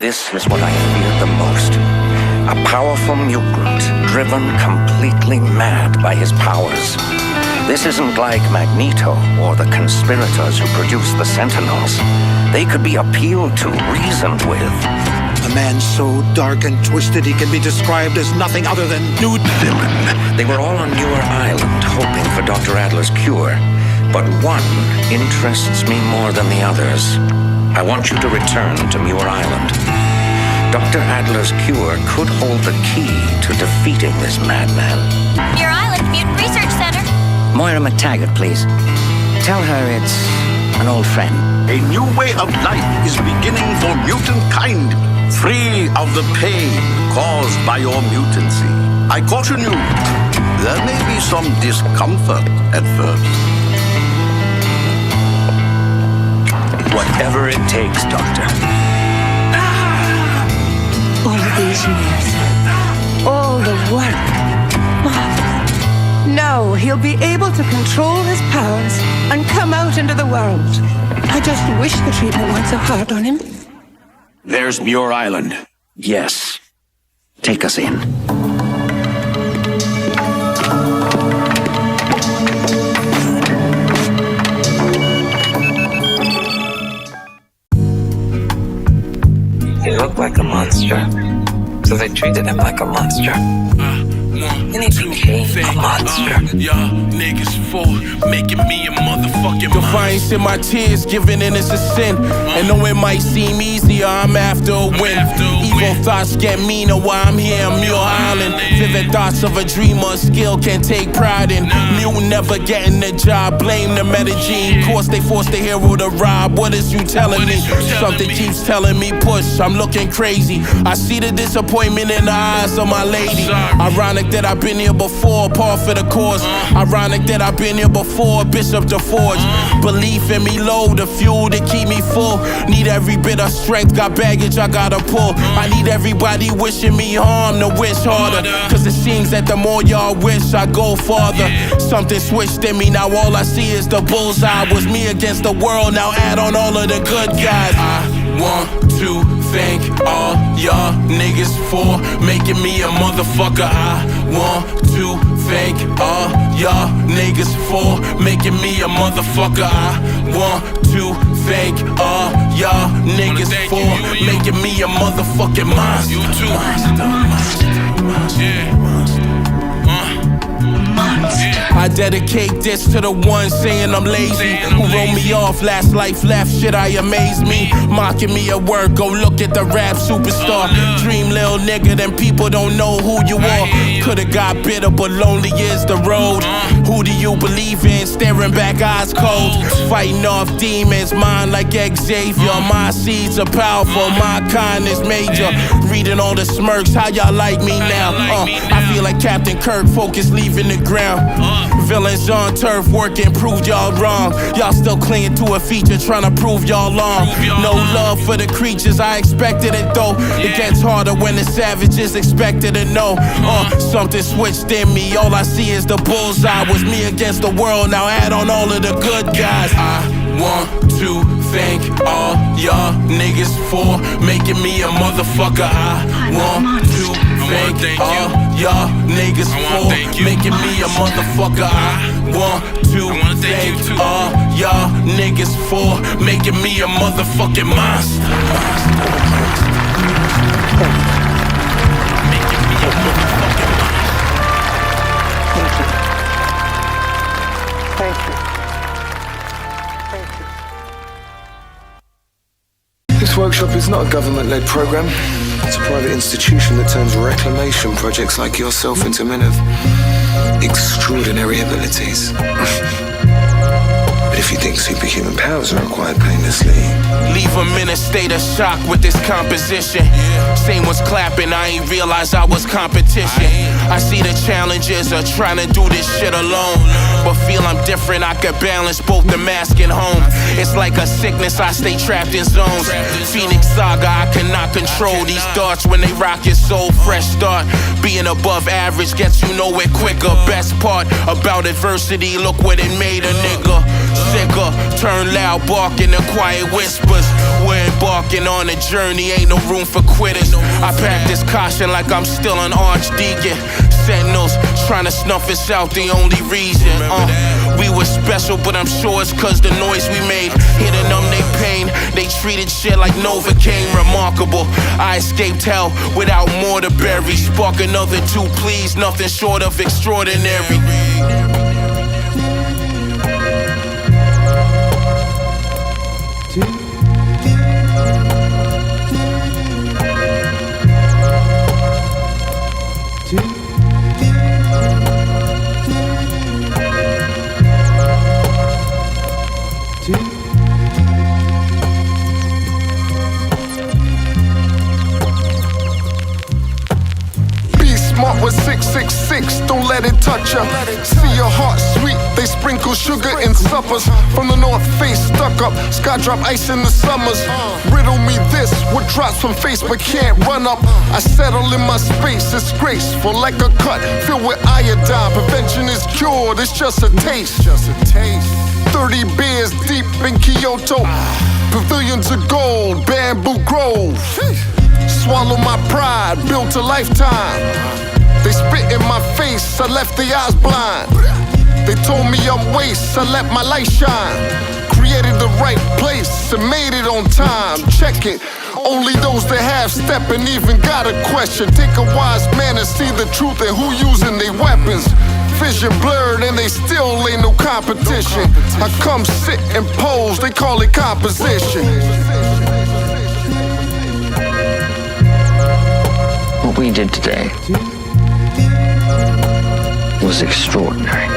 This is what I feared the most. A powerful mutant, driven completely mad by his powers. This isn't like Magneto or the conspirators who produced the Sentinels. They could be appealed to, reasoned with. A man so dark and twisted he can be described as nothing other than nude villain. They were all on Muir Island hoping for Dr. Adler's cure. But one interests me more than the others. I want you to return to Muir Island. Dr. Adler's cure could hold the key to defeating this madman. Muir Island Mutant Research Center. Moira McTaggart, please. Tell her it's an old friend. A new way of life is beginning for mutant kind, free of the pain caused by your mutancy. I caution you, there may be some discomfort at first. Whatever it takes, Doctor. All of these years, all the work. Now he'll be able to control his powers and come out into the world. I just wish the treatment weren't so hard on him. There's Muir Island. Yes. Take us in. He looked like a monster, so they treated him like a monster. And he became a monster. Y'all niggas for making me a motherfucking monster. Defiance in my tears, giving in is a sin. And though it might seem easier, I'm after a win. Evil thoughts get meaner while I'm here on Muir Island. Vivid thoughts of a dreamer, skill can take pride in. Mutant never getting the job, blame the Medellin. Course they forced the hero to rob, what is you telling me? Something keeps telling me push, I'm looking crazy. I see the disappointment in the eyes of my lady. Ironic that I've been here before, par for the cause. Ironic that I've been here before, Bishop the Forge. Belief in me low, the fuel to keep me full. Need every bit of strength, got baggage I gotta pull. I need everybody wishing me harm to wish harder. Cause it seems that the more y'all wish, I go farther. Something switched in me, now all I see is the bullseye. Was me against the world, now add on all of the good guys. I want to thank all y'all niggas for making me a motherfucker. I want to thank all y'all niggas for making me a motherfucker. I want to thank all y'all niggas for making me a motherfucking monster. You too. Yeah. I dedicate this to the ones saying I'm lazy, who wrote me off, last life left, shit I amaze me. Mocking me at work, go look at the rap superstar. Dream little nigga, then people don't know who you are. Could've got bitter, but lonely is the road. Who do you believe in? Staring back, eyes cold. Fighting off demons, mind like Xavier. My seeds are powerful, my kind is major. Reading all the smirks, how y'all like me now? I feel like Captain Kirk, focus leaving the ground. Villains on turf working, proved y'all wrong. Y'all still clinging to a feature, trying to prove y'all long. No love for the creatures, I expected it though. It gets harder when the savages expected to know. Something switched in me, all I see is the bullseye. Was me against the world, now add on all of the good guys. I want to thank all y'all niggas for making me a motherfucker. I want to thank all y'all niggas for making me a motherfucker. I want to thank all y'all niggas for making me a motherfucking monster. Making me a motherfucking monster. Thank you. Thank you. This workshop is not a government-led program. It's a private institution that turns reclamation projects like yourself into men of extraordinary abilities. But if you think superhuman powers are acquired painlessly, leave them in a state of shock with this composition. Same was clapping, I ain't realize I was competition. I see the challenges of trying to do this shit alone, but feel I'm different, I could balance both the mask and home. It's like a sickness, I stay trapped in zones. Phoenix Saga, I cannot control these thoughts when they rock your soul. Fresh start, being above average gets you nowhere quicker. Best part about adversity, look what it made a nigga. nigga. Turn loud, barking to quiet whispers. We're embarking on a journey, ain't no room for quitters. I practice caution like I'm still an archdeacon. Sentinels trying to snuff us out, the only reason. We were special, but I'm sure it's cause the noise we made hit and numb they pain. They treated shit like Novocaine, remarkable. I escaped hell without more to bury. Spark another two, please, nothing short of extraordinary. Smart with 666, don't let it touch ya. See your heart sweet, they sprinkle sugar in suppers. From the north face stuck up, sky drop ice in the summers. Riddle me this, what drops from face but can't run up. I settle in my space, it's graceful like a cut filled with iodine. Prevention is cured, it's just a taste. 30 beers deep in Kyoto, pavilions of gold, bamboo grove. Swallow my pride, built a lifetime. They spit in my face, I left the eyes blind. They told me I'm waste, I let my light shine. Created the right place and made it on time. Check it, only those that have step and even got a question. Take a wise man and see the truth in who using their weapons. Vision blurred and they still ain't no competition. I come sit and pose, they call it composition. What we did today was extraordinary.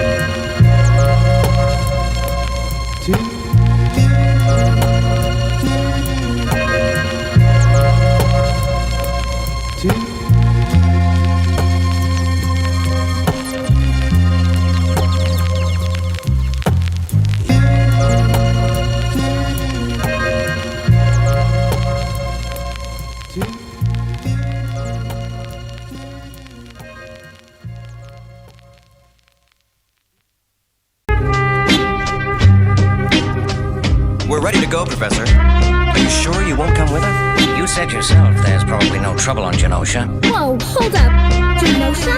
We're ready to go, Professor. Are you sure you won't come with us? You said yourself there's probably no trouble on Genosha. Whoa, hold up. Genosha?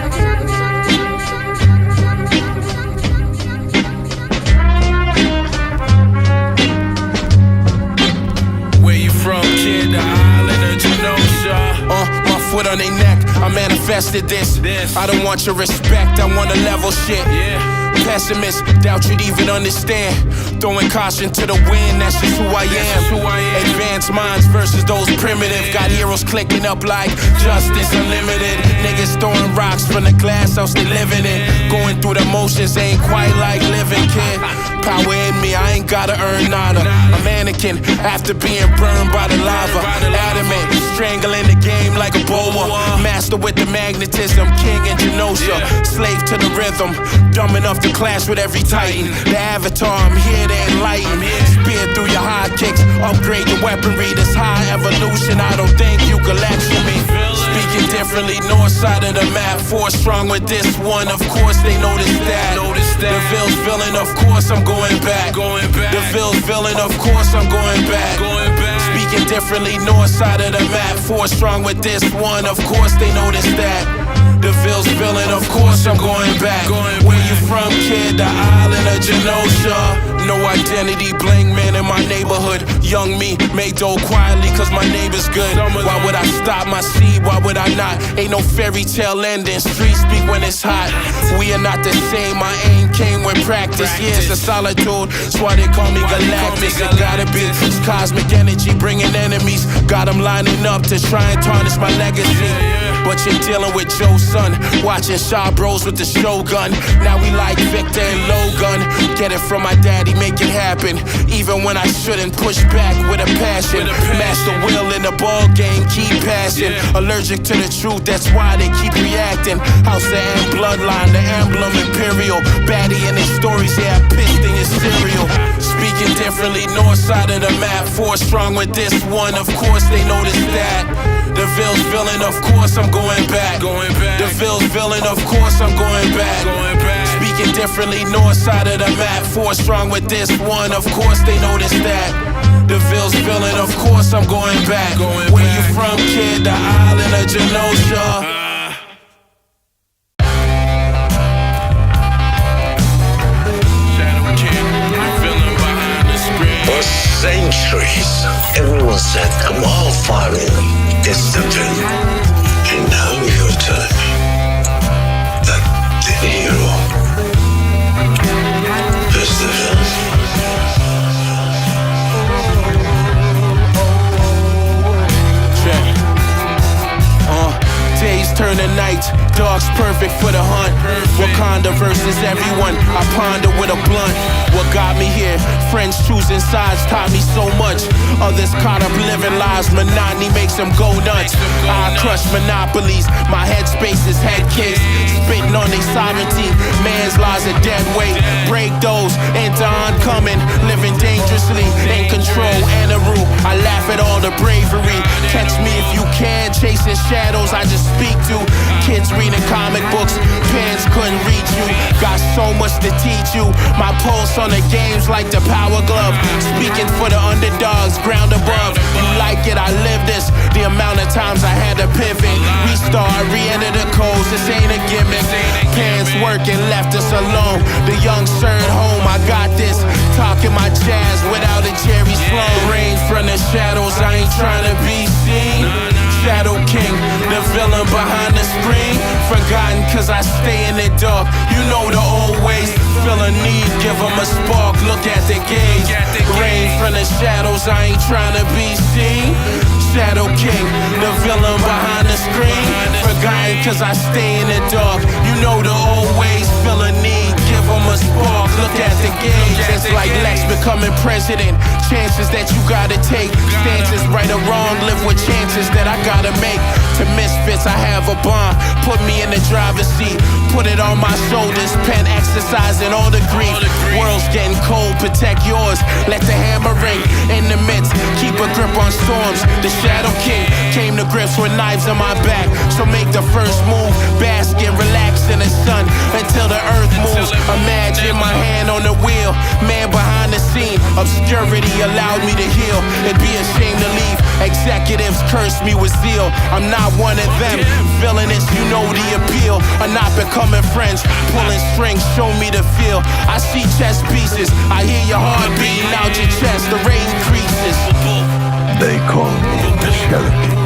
Where you from, kid? The island of Genosha. My foot on their neck, I manifested this. I don't want your respect, I want a level shit. Pessimist, doubt you'd even understand. Throwing caution to the wind, that's just who I am. Advanced minds versus those primitive. Got heroes clicking up like justice unlimited. Niggas throwing rocks from the glass house they living in. Going through the motions ain't quite like living, kid. Power in me, I ain't gotta earn nada. A mannequin after being burned by the lava. Adamant, strangling the game like a boa. Master with the magnetism, king in Genosha. Slave to the rhythm, dumb enough to clash with every titan. The avatar, I'm here to enlighten. Spear through your high kicks, upgrade your weaponry. This high evolution, I don't think you can lecture me. Speaking differently, north side of the map. 4 strong with this one, of course they notice that. DeVille's villain, of course I'm going back. DeVille's villain, of course I'm going back. Speaking differently, north side of the map. 4 strong with this one, of course they notice that. DeVille's villain, of course I'm going back. Where you from, kid? The island of Genosha. No identity, bling man in my neighborhood. Young me, made dough quietly cause my neighbor's good. Why would I stop my seed? Why would I not? Ain't no fairy tale ending. Streets speak when it's hot. We are not the same, my aim came with practice. Years of solitude, that's why they call me Galactus. It gotta be this cosmic energy bringing enemies. Got them lining up to try and tarnish my legacy. But you're dealing with Joe's son, watching Shaw Bros with the Shogun. Now we like Victor and Logan. Get it from my daddy, make it happen. Even when I shouldn't, push back with a passion. Master will in the ball game, keep passing. Allergic to the truth, that's why they keep reacting. House of and bloodline, the emblem imperial. Baddie in his stories, yeah, pissed in his cereal. Speaking differently, north side of the map. 4 strong with this one, of course they notice that. DeVille's villain, of course I'm going back. DeVille's villain, of course I'm going back. Speaking thinking differently, north side of the map. 4 strong with this one, of course they notice that. DeVille's feeling, of course I'm going back. Where you from, kid? The island of Genosha. For centuries, everyone said Kamal farming is the villain. And now you're telling me that the hero is the villain. Days turn to nights, dark's perfect for the hunt. Wakanda versus everyone, I ponder with a blunt. What got me here? Friends choosing sides taught me so much. Others caught up living lives, monotony makes them go nuts. I crush monopolies, my headspace is head case. Spitting on their sovereignty, man's laws a dead weight. Break those into oncoming, living dangerously, in control, Anaru. I laugh at all the bravery. Catch me if you can, chasing shadows I just speak to. Kids reading comic books, pens couldn't reach you. Got so much to teach you. My pulse on the games like the power glove. Speaking for the underdogs, ground above. You like it, I live this. The amount of times I had to pivot, restart, re-enter the codes. This ain't a gimmick. Parents working, left us alone. The young third home, I got this. Talking my jazz without a Jerry Sloan. Rain from the shadows, I ain't trying to be seen. Shadow King, the villain behind the screen. Forgotten cause I stay in the dark. You know the old ways. Feel a need, give them a spark. Look at the gaze. Rain from the shadows, I ain't trying to be seen. Shadow King, the villain behind the screen. Forgotten cause I stay in the dark. You know the old ways. Feel a need, give them a spark. Look at the gauge. It's like Lex becoming president. Chances that you gotta take. Stances right or wrong, live with chances that I gotta make. To misfits, I have a bomb. Put me in the driver's seat. Put it on my shoulders. Pen exercising all the grief. World's getting cold, protect yours. Let the hammer ring in the midst. Keep a grip on storms. The Shadow King came to grips with knives on my back. So make the first move. Bask and relax in the sun until the earth moves. Imagine my hand on the wheel. Man behind the scene. Obscurity allowed me to heal. It'd be a shame to leave. Executives curse me with zeal. I'm not one of them. Villainous, you know the appeal. I'm not becoming friends. Pulling strings, show me the feel. I see chess pieces. I hear your heart beating out your chest. The rate increases. They call me the Shadow King.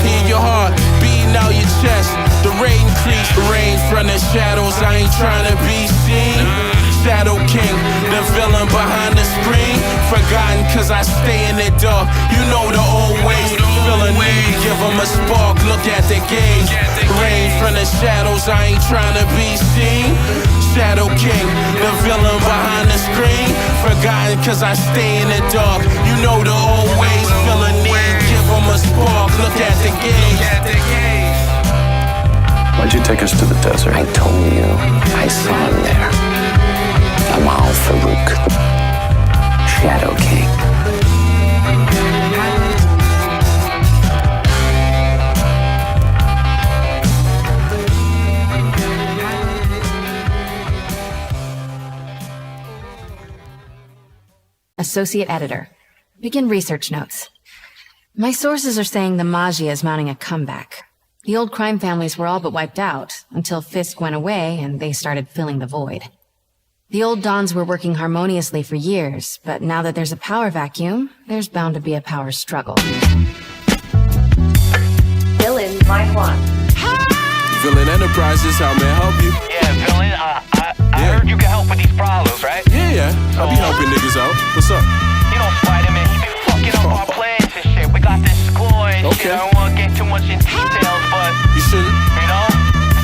Hear your heart beating out your chest. The rate increase. Rain from the shadows. I ain't trying to be seen. Shadow King, the villain behind the screen. Forgotten cause I stay in the dark. You know the old ways. Feel a need, give them a spark. Look at the gauge. Rain from the shadows, I ain't trying to be seen. Shadow King, the villain behind the screen. Forgotten cause I stay in the dark. You know the old ways. Feel a need, give them a spark. Look at the gauge. Why'd you take us to the desert? I told you, I saw him there. Amal Farouk, Shadow King. Associate Editor. Begin research notes. My sources are saying the Magia is mounting a comeback. The old crime families were all but wiped out, until Fisk went away and they started filling the void. The old Dons were working harmoniously for years, but now that there's a power vacuum, there's bound to be a power struggle. Villain, line 1. Villain Enterprises, how may I help you? Yeah, Villain, I heard you can help with these problems, right? Yeah. I'll be helping niggas out. What's up? You know, Spider-Man, he been fucking up our plans and shit. We got this score and shit. I don't want to get too much in details, but... You shouldn't. You know?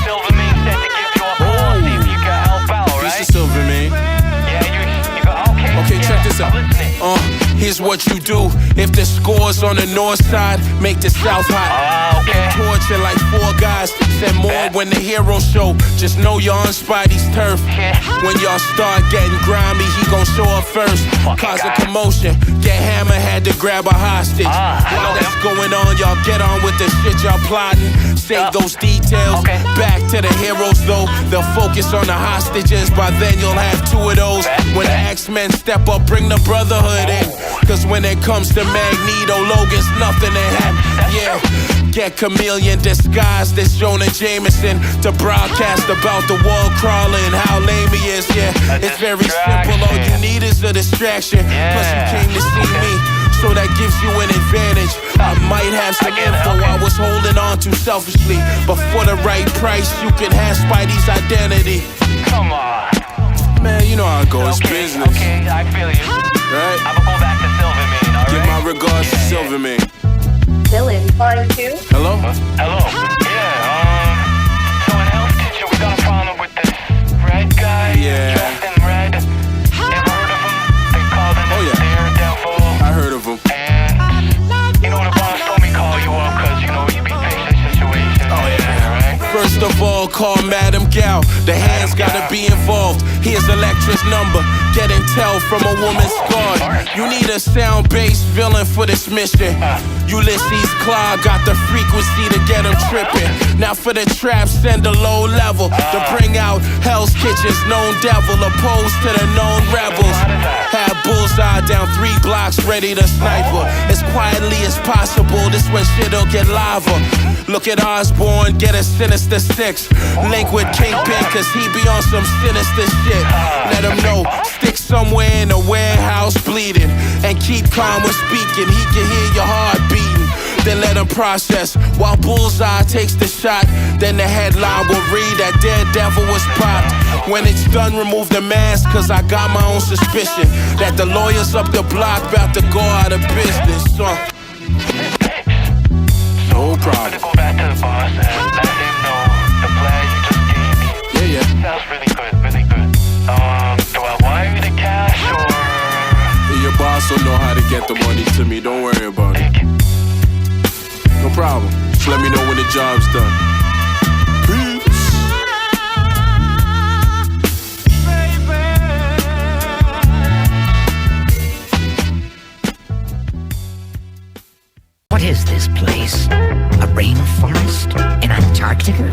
Silverman said to give you a call, see if you can help out, right? This is Silverman. Yeah, you go, okay. Okay, check this out. I'm listening. Here's is what you do. If the score's on the north side, make the south hot. Torture like 4 guys, send more when the hero show. Just know you're on Spidey's turf. When y'all start getting grimy, he gon' show up first. Cause a commotion, get hammer had to grab a hostage. While that's going on, y'all get on with the shit y'all plotting. Save those details, back to the heroes though. They'll focus on the hostages, by then you'll have 2 of those. When the X-Men step up, bring the Brotherhood in. Cause when it comes to Magneto, Logan's nothing to him. Yeah, get Chameleon disguised as Jonah Jameson to broadcast about the wall crawler and how lame he is. Yeah, it's very simple, all you need is a distraction. Plus you came to see me, so that gives you an advantage. I might have some info I was holding on to selfishly, but for the right price, you can have Spidey's identity. Come on. Man, you know how it goes, business. Okay, I feel you. Right? I'ma go back to Silverman, alright? Give my regards to Silverman. Dylan, line 2. Hello? Hello. Yeah, so in health teacher, we got a problem with this red guy dressed in red. Ever heard of him? They call him the Daredevil. I heard of him. And, you know, the boss told me call you up because, you know, you be facing situations. Oh, yeah, right? First of all, call Madam Gal. The hands gotta be involved. Here's Electra's number. Get intel from a woman's guard. You need a sound-based villain for this mission. Ulysses Claw got the frequency to get him tripping. Now for the trap, send a low level to bring out Hell's Kitchen's known devil, opposed to the known rebels. Have Bullseye down 3 blocks ready to sniper as quietly as possible. This when shit'll get lava. Look at Osborn, get a Sinister 6. Link with Kingpin, cause he be on some sinister shit. Let him know, stick somewhere in a warehouse bleeding, and keep calm when speaking, he can hear your heart beating. Then let him process while Bullseye takes the shot. Then the headline will read that Daredevil was popped. When it's done, remove the mask, cause I got my own suspicion that the lawyers up the block about to go out of business. No problem. Go back to the boss and let him know the plan you just gave me. Yeah. Sounds really good, really good. Do I wire you the cash or? Your boss will know how to get the money to me. Don't worry about it. No problem. Just let me know when the job's done. Peace. What is this place? A rainforest? In Antarctica?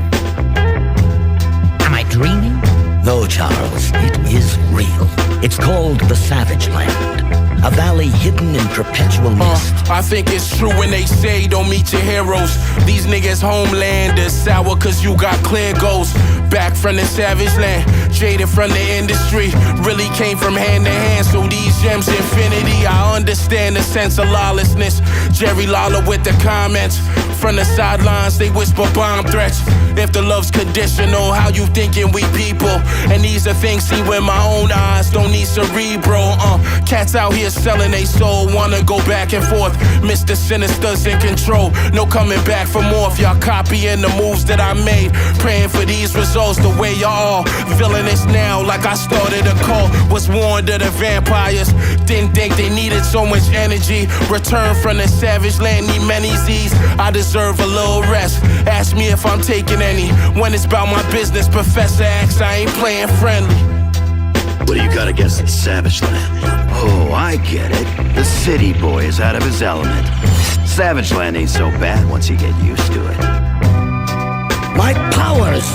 Am I dreaming? No, Charles, it is real. It's called the Savage Land. A valley hidden in perpetual mist. I think it's true when they say don't meet your heroes. These niggas' homeland is sour cause you got clear goals. Back from the savage land, jaded from the industry. Really came from hand to hand, so these gems infinity. I understand the sense of lawlessness. Jerry Lawler with the comments. From the sidelines, they whisper bomb threats. If the love's conditional, how you thinking we people? And these are things seen with my own eyes, don't need cerebral. Cats out here selling they soul, wanna go back and forth. Mr. Sinister's in control, no coming back for more. If y'all copying the moves that I made, praying for these results the way y'all villainous now, like I started a cult. Was warned of the vampires, didn't think they needed so much energy. Return from the savage land, need many Z's. I deserve a little rest. Ask me if I'm taking any. When it's about my business, Professor X, I ain't playing friendly. What do you got against the Savage Land? Oh, I get it. The city boy is out of his element. Savage Land ain't so bad once you get used to it. My powers!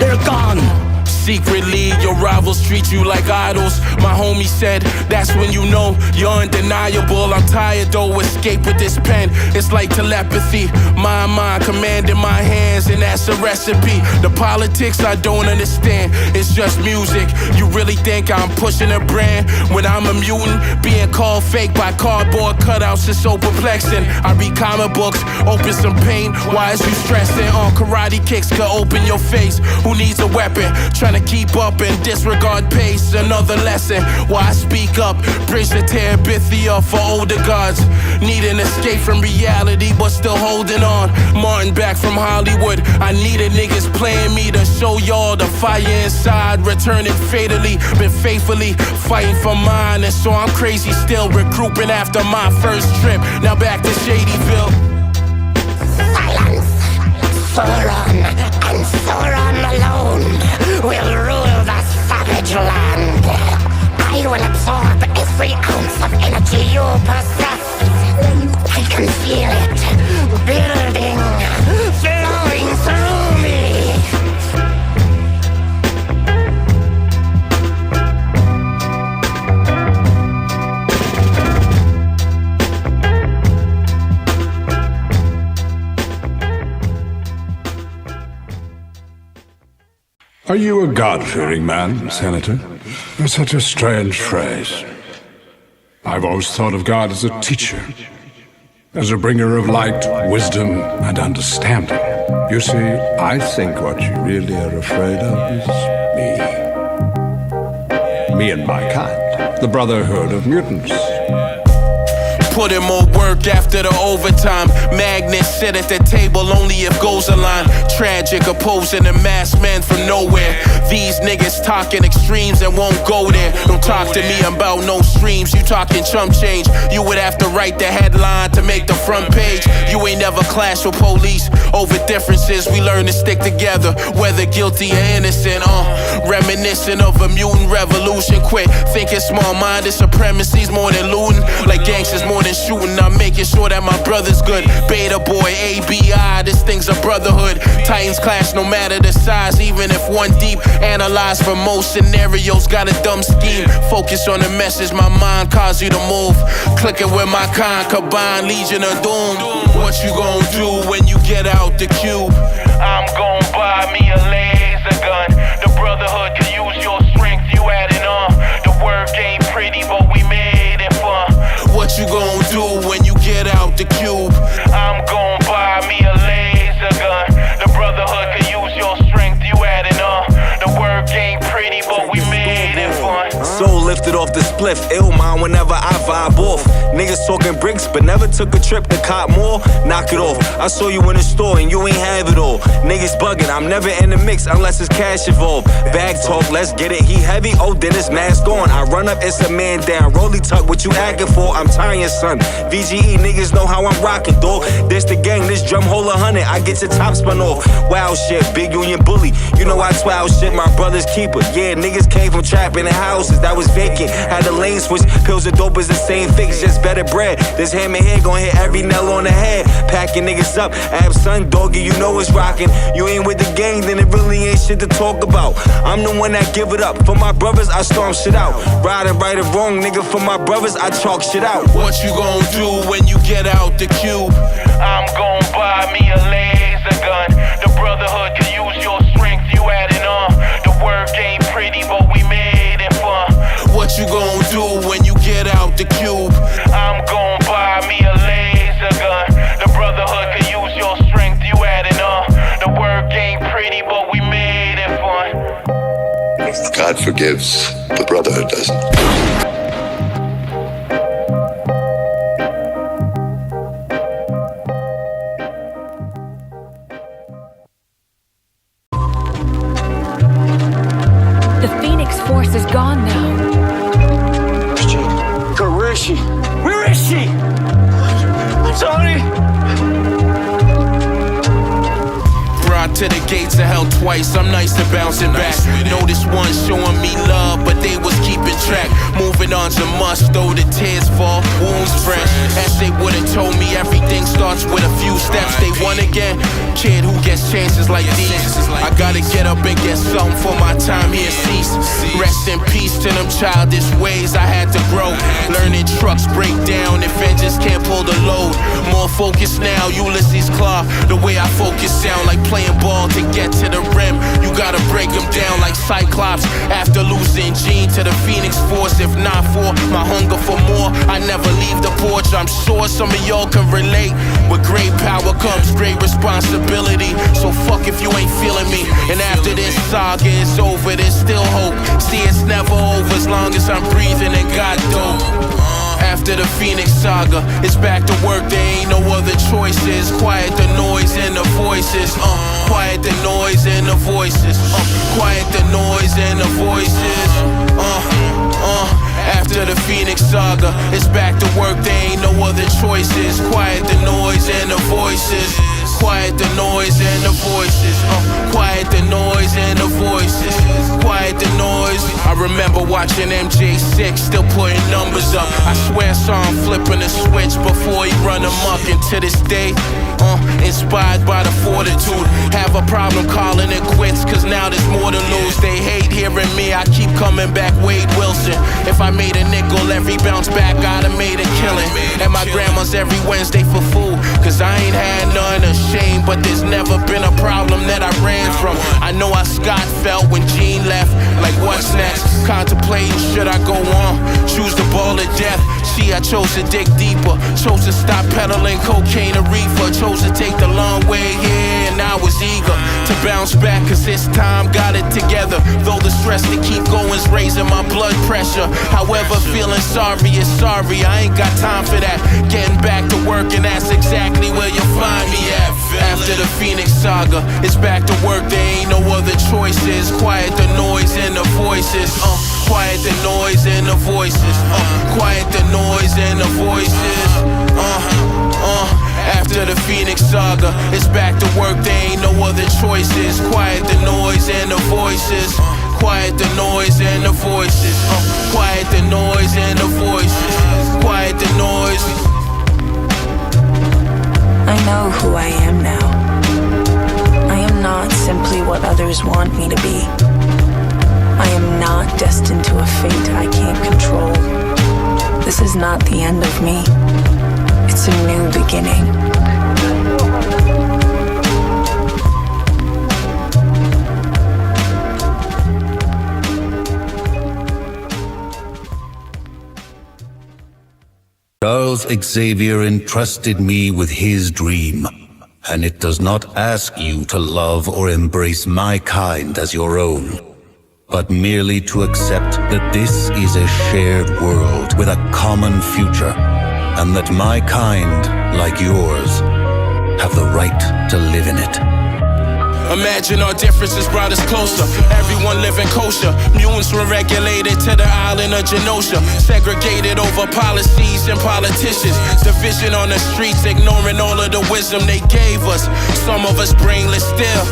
They're gone! Secretly, your rivals treat you like idols. My homie said, that's when you know you're undeniable. I'm tired though, escape with this pen. It's like telepathy. My mind commanding my hands, and that's a recipe. The politics I don't understand, it's just music. You really think I'm pushing a brand when I'm a mutant? Being called fake by cardboard cutouts is so perplexing. I read comic books, open some pain. Why is you stressing? Karate kicks could open your face. Who needs a weapon? Trying to keep up and disregard pace. Another lesson why I speak up. Bridge the Terabithia for older gods. Need an escape from reality, but still holding on. Martin back from Hollywood. I needed niggas playing me to show y'all the fire inside. Returning fatally, been faithfully fighting for mine. And so I'm crazy still, regrouping after my first trip. Now back to Shadyville. Silence! Sauron and Sauron alone will rule the savage land. I will absorb every ounce of energy you possess. I can feel it building, flowing through me. Are you a God-fearing man, Senator? That's such a strange phrase. I've always thought of God as a teacher, as a bringer of light, wisdom, and understanding. You see, I think what you really are afraid of is me. Me and my kind, the Brotherhood of Mutants. Put in more work after the overtime. Magnets sit at the table only if goals align. Tragic opposing the masked men from nowhere. These niggas talking extremes and won't go there. Don't talk to me about no streams. You talking chump change. You would have to write the headline to make the front page. You ain't never clashed with police over differences. We learn to stick together, whether guilty or innocent. Reminiscent of a mutant revolution. Quit thinking small-minded supremacy's more than looting. Like gangsters more than shooting. I'm making sure that my brother's good. Beta boy, ABI, this thing's a brotherhood. Titans clash no matter the size, even if one deep. Analyze for most scenarios, got a dumb scheme. Focus on the message, my mind cause you to move. Clicking with my kind, combined legion of doom. What you gon' do when you get out the cube? I'm gon' buy me a laser gun. The brotherhood can use your strength, you adding on. The work ain't pretty, but we made it fun. What you gon' do when you get out the cube? I'm gon' buy me a laser gun. The brotherhood can use your strength, you adding on. The work ain't pretty, but we made it fun. Soul lifted off the spliff, ill mind whenever I vibe off. Niggas talking bricks, but never took a trip to cop more. Knock it off. I saw you in the store and you ain't have it all. Niggas bugging, I'm never in the mix unless it's cash involved. Bag talk, let's get it. He heavy, oh then it's mask on. I run up, it's a man down. Rolly tuck, what you acting for? I'm tying, son. VGE niggas know how I'm rocking, dog. This the gang, this drum hole 100. I get your top spun off. Wild shit, big union bully. You know I twow shit, my brother's keeper. Yeah, niggas came from trapping in houses that was vacant. Had the lane switch, pills and dope is the same fix, just better bread. This hammer here gon' hit every nail on the head. Packing niggas up, ab son, doggy, you know it's rocking. You ain't with the gang, then it really ain't shit to talk about. I'm the one that give it up. For my brothers, I storm shit out. Riding right or wrong, nigga, for my brothers, I chalk shit out. What you gon' do when you get out the cube? I'm gon' buy me a laser gun. The brotherhood can use your strength, you adding on. The work ain't pretty, but we made it fun. What you gon' do when you get out the cube? I'm gon' buy me a laser gun. The brotherhood can use your strength, you adding on. The work ain't pretty, but we made it fun. God forgives, the Brotherhood doesn't. The Phoenix Force is gone now. God, where is she? Where is she? Tony! Brought to the gates of hell twice, I'm nice to bouncing back. Notice one showing me love, but they was keeping track. Moving on to must, though the tears fall, wounds fresh. As they would've told me, everything starts with a few steps. They won again, kid who gets chances like these. I gotta get up and get something for my time here cease. Rest in peace to them childish ways I had to grow. Learning trucks break down if engines can't pull the load. More focused now, Ulysses Claw. The way I focus sound like playing ball to get to the rim. You gotta break them down like Cyclops. After losing Gene to the Phoenix Force, if not for my hunger for more, I never leave the porch. I'm sure some of y'all can relate. With great power comes great responsibility. possibility. So fuck if you ain't feeling me. And after this saga is over, there's still hope. See, it's never over as long as I'm breathing and got dope. After the Phoenix Saga, it's back to work, there ain't no other choices. Quiet the noise and the voices, quiet the noise and the voices, quiet the noise and the voices, After the Phoenix Saga, it's back to work, there ain't no other choices. Quiet the noise and the voices, quiet the noise and the voices, quiet the noise and the voices, quiet the noise. I remember watching MJ6, still putting numbers up. I swear I saw him flipping the switch before he run amok. And to this day, inspired by the fortitude. Have a problem calling it quits, cause now there's more to lose. They hate hearing me, I keep coming back, Wade Wilson. If I made a nickel, every bounce back, I'd have made a killing. And my grandma's every Wednesday for food, cause I ain't had none of shame, but there's never been a problem that I ran from. I know how Scott felt when Gene left, like what's next? Contemplating, should I go on? Choose the ball of death. See, I chose to dig deeper, chose to stop peddling cocaine and reefer, chose to take the long way, yeah, and I was eager to bounce back, cause this time got it together. Though the stress to keep going's raising my blood pressure. However, feeling sorry is sorry, I ain't got time for that. Getting back to work, and that's exactly where you'll find me at. After the Phoenix Saga, it's back to work, there ain't no other choices. Quiet the noise and the voices, quiet the noise and the voices, quiet the noise and the voices, After the Phoenix Saga, it's back to work, there ain't no other choices. Quiet the noise and the voices, quiet the noise and the voices, quiet the noise and the voices, quiet the noise. I know who I am now. I am not simply what others want me to be. I am not destined to a fate I can't control. This is not the end of me. It's a new beginning. Charles Xavier entrusted me with his dream, and it does not ask you to love or embrace my kind as your own, but merely to accept that this is a shared world with a common future, and that my kind, like yours, have the right to live in it. Imagine our differences brought us closer. Everyone living kosher. Mutants were regulated to the island of Genosha. Segregated over policies and politicians. Division on the streets, ignoring all of the wisdom they gave us. Some of us brainless still.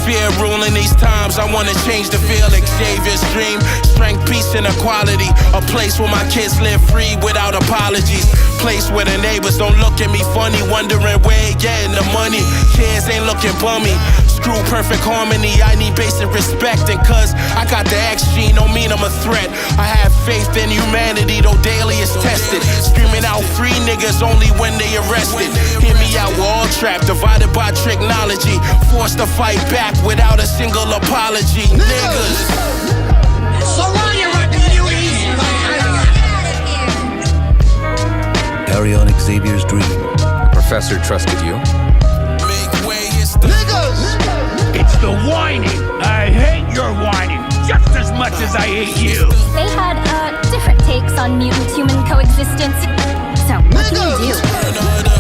Fear ruling these times, I wanna change the feel. Xavier's dream, strength, peace, and equality. A place where my kids live free without apologies. Place where the neighbors don't look at me funny, wondering where you getting the money. Kids ain't looking bummy. Screw perfect harmony, I need basic respect. And cause I got the X gene, don't mean I'm a threat. I have faith in humanity, though daily it's tested. Screaming out free niggas only when they arrested. Hear me out, we're all trapped, divided by technology. Forced to fight back without a single apology, niggas. So why you rockin' muties? Carry on Xavier's dream. The professor trusted you. Make way, it's the Niggas! It's the whining. I hate your whining just as much as I hate you. They had different takes on mutant-human coexistence. So, what can you do?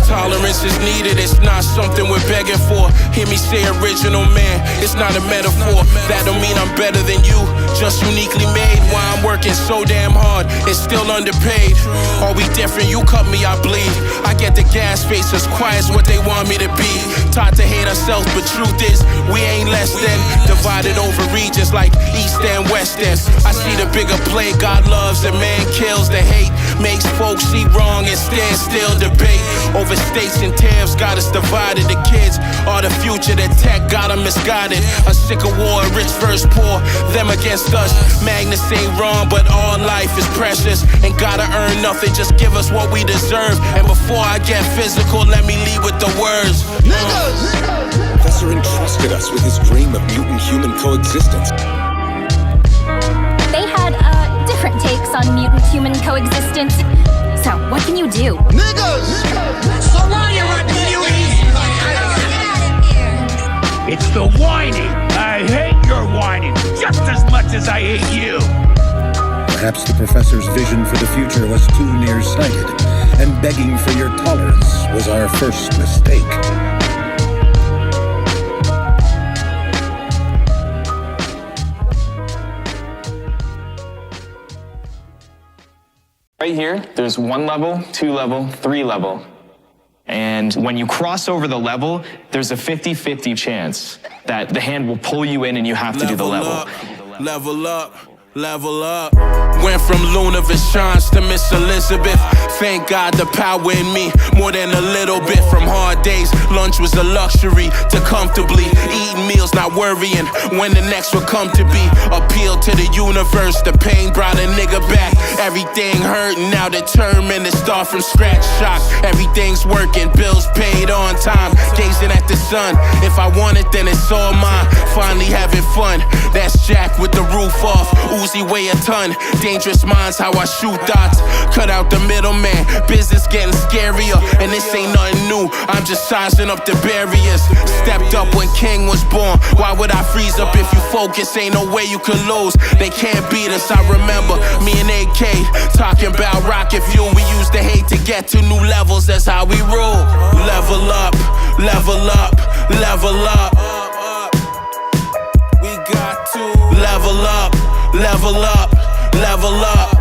Tolerance is needed, it's not something we're begging for. Hear me say original man, it's not a metaphor. That don't mean I'm better than you, just uniquely made. Why I'm working so damn hard, it's still underpaid. Are we different? You cut me, I bleed. I get the gas face as quiet as what they want me to be. Taught to hate ourselves, but truth is, we ain't less than. Divided over regions like East and West End. I see the bigger play, God loves and man kills the hate. Makes folks see wrong and stand still debate. Over states and tariffs got us divided. The kids are the future, the tech got them misguided. A sick of war, rich versus poor, them against us. Magnus ain't wrong, but all life is precious. And gotta earn nothing, just give us what we deserve. And before I get physical, let me lead with the words. Niggas! Professor entrusted us with his dream of mutant-human coexistence. They had different takes on mutant-human coexistence. So, what can you do? Niggas! So why you rockin' muties? as I hate you. Perhaps the professor's vision for the future was too nearsighted, and begging for your tolerance was our first mistake. Right here, there's 1 level, 2 level, 3 level. And when you cross over the level, there's a 50-50 chance that the hand will pull you in and you have to do the level. Level up, level up. Went from Luna Vachons to Miss Elizabeth. Thank God the power in me, more than a little bit. From hard days, lunch was a luxury. To comfortably eating meals, not worrying when the next would come to be. Appeal to the universe, the pain brought a nigga back. Everything hurting, now determined to start from scratch. Shock, everything's working, bills paid on time. Gazing at the sun, if I want it then it's all mine. Finally having fun, that's Jack with the roof off. Uzi weigh a ton, dangerous minds how I shoot dots. Cut out the middleman, business getting scarier. And this ain't nothing new, I'm just sizing up the barriers. Stepped up when King was born, why would I freeze up if you focus? Ain't no way you can lose, they can't beat us. I remember me and AK talking about rocket fuel. We used to hate to get to new levels, that's how we rule. Level up, level up, level up. We got to level up, level up, level up.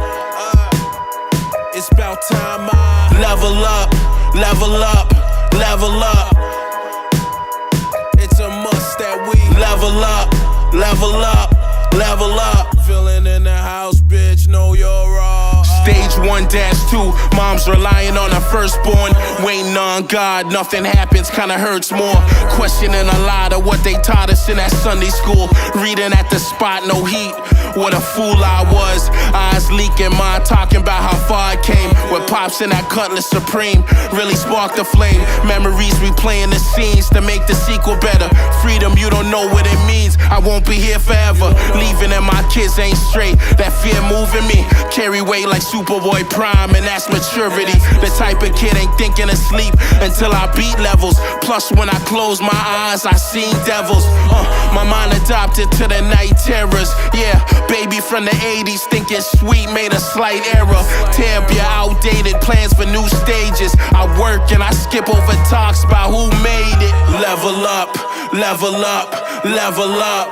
It's about time I level up, level up, level up. It's a must that we level up, level up, level up. Feeling in the house, bitch, know you're raw. Stage 1-2, mom's relying on her firstborn. Waiting on God, nothing happens, kinda hurts more. Questioning a lot of what they taught us in that Sunday school. Reading at the spot, no heat. What a fool I was. Eyes leaking, mind talking about how far I came. With Pops in that Cutlass Supreme really sparked the flame. Memories replaying the scenes to make the sequel better. Freedom, you don't know what it means. I won't be here forever. Leaving and my kids ain't straight. That fear moving me. Carry weight like Superboy Prime, and that's maturity. The type of kid ain't thinking of sleep until I beat levels. Plus, when I close my eyes, I seen devils. My mind adopted to the night terrors. Yeah. Baby from the 80s, think it's sweet, made a slight error. Tear up your outdated plans for new stages. I work and I skip over talks about who made it. Level up, level up, level up.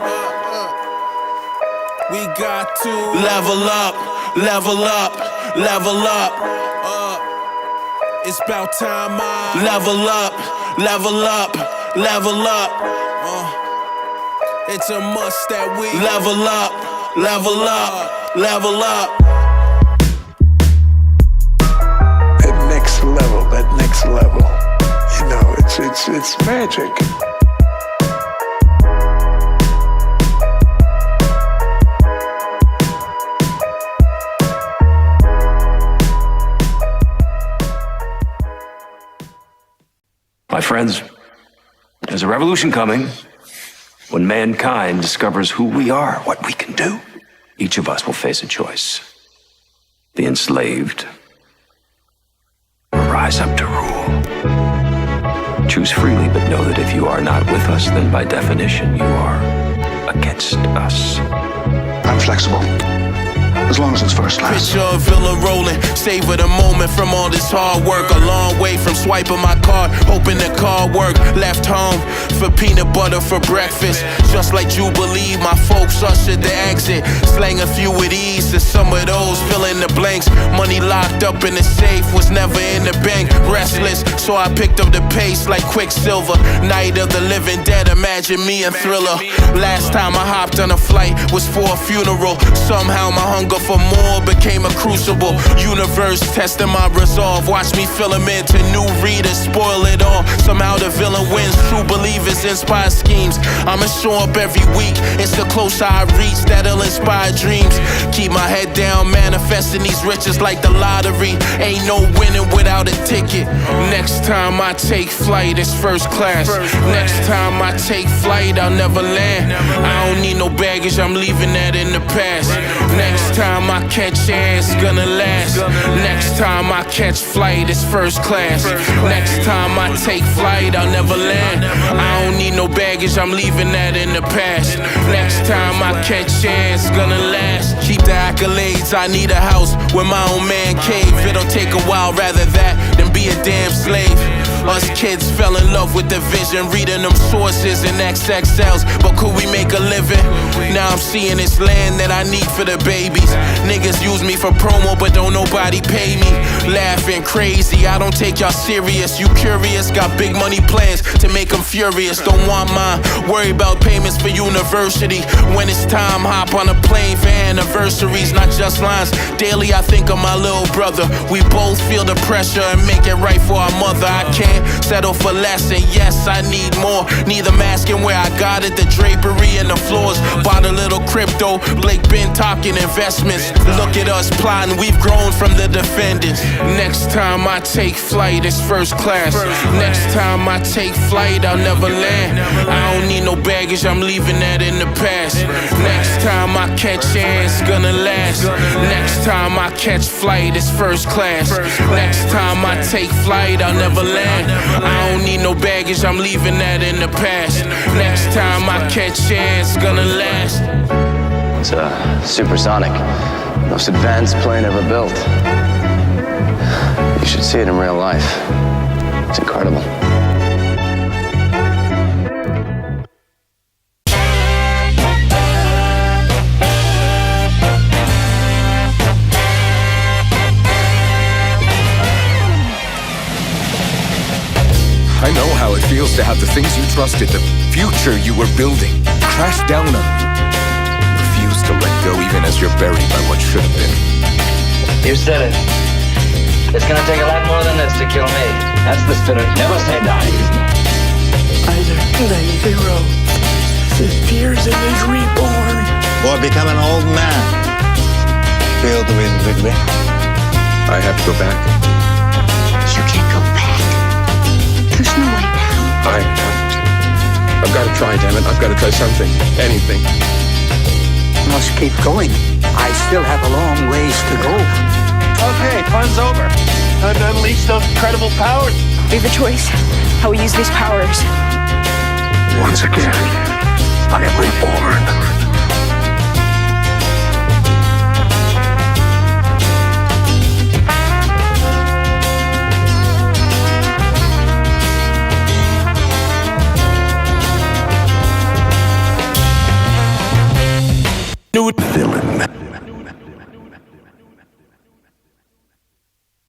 We got to level up, level up, level up. It's about time I level up, level up, level up. It's a must that we level up, level up, level up. That next level, you know, it's magic. My friends, there's a revolution coming. When mankind discovers who we are, what we can do, each of us will face a choice. The enslaved, or rise up to rule. Choose freely, but know that if you are not with us, then by definition you are against us. I'm flexible. As long as it's first class. Picture a villa rolling, savor the moment from all this hard work. A long way from swiping my card, hoping the card worked. Left home for peanut butter for breakfast. Just like Jubilee, my folks ushered the exit. Slang a few with ease, and some of those fill in the blanks. Money locked up in the safe was never in the bank. Restless, so I picked up the pace like Quicksilver. Night of the living dead, imagine me and Thriller. Last time I hopped on a flight was for a funeral. Somehow my hunger for more became a crucible. Universe testing my resolve. Watch me fill them into new readers, spoil it all. Somehow the villain wins. True believers inspire schemes. I'ma show up every week. It's the closer I reach that'll inspire dreams. Keep my head down, manifesting these riches like the lottery. Ain't no winning without a ticket. Next time I take flight, it's first class. Next time I take flight, I'll never land. I don't need no baggage, I'm leaving that in the past. Next time I catch air, it's gonna last. Next time I catch flight, it's first class. Next time I take flight, I'll never land. I don't need no no baggage, I'm leaving that in the past. Next time I catch chance, gonna last. Keep the accolades, I need a house with my own man cave. It'll take a while, rather that than be a damn slave. Us kids fell in love with the vision, reading them sources in XXLs, but could we make a living? Now I'm seeing this land that I need for the babies. Niggas use me for promo, but don't nobody pay me. Laughing crazy, I don't take y'all serious. You curious, got big money plans to make them furious. Don't want mine, worry about payments for university. When it's time, hop on a plane for anniversaries, not just lines. Daily I think of my little brother. We both feel the pressure and make it right for our mother. I can't settle for less, and yes, I need more. Need them asking where I got it, the drapery and the floors. Bought a little crypto, Blake been talking investments. Look at us plotting, we've grown from the defendants. Next time I take flight, it's first class. Next time I take flight, I'll never land. I don't need no baggage, I'm leaving that in the past. Next time I catch chance, gonna last. Next time I catch flight, it's first class. Next time I take flight, I'll never land. I don't need no baggage, I'm leaving that in the past. Next time I catch chance, gonna last. It's supersonic. Most advanced plane ever built. You should see it in real life. It's incredible. I know how it feels to have the things you trusted, the future you were building, crash down on you. Refuse to let go even as you're buried by what should have been. You said it. It's gonna take a lot more than this to kill me. That's the spirit. Never say die. Either the hero disappears and is reborn, Or become an old man. Feel the wind with me. I have to go back. You can't go back. There's no way now. I have to. I've got to try, damn it. I've got to try something. Anything. Must keep going. I still have a long ways to go. Okay, fun's over. Time to unleash those incredible powers. We have a choice. How we use these powers. Once again, I am reborn.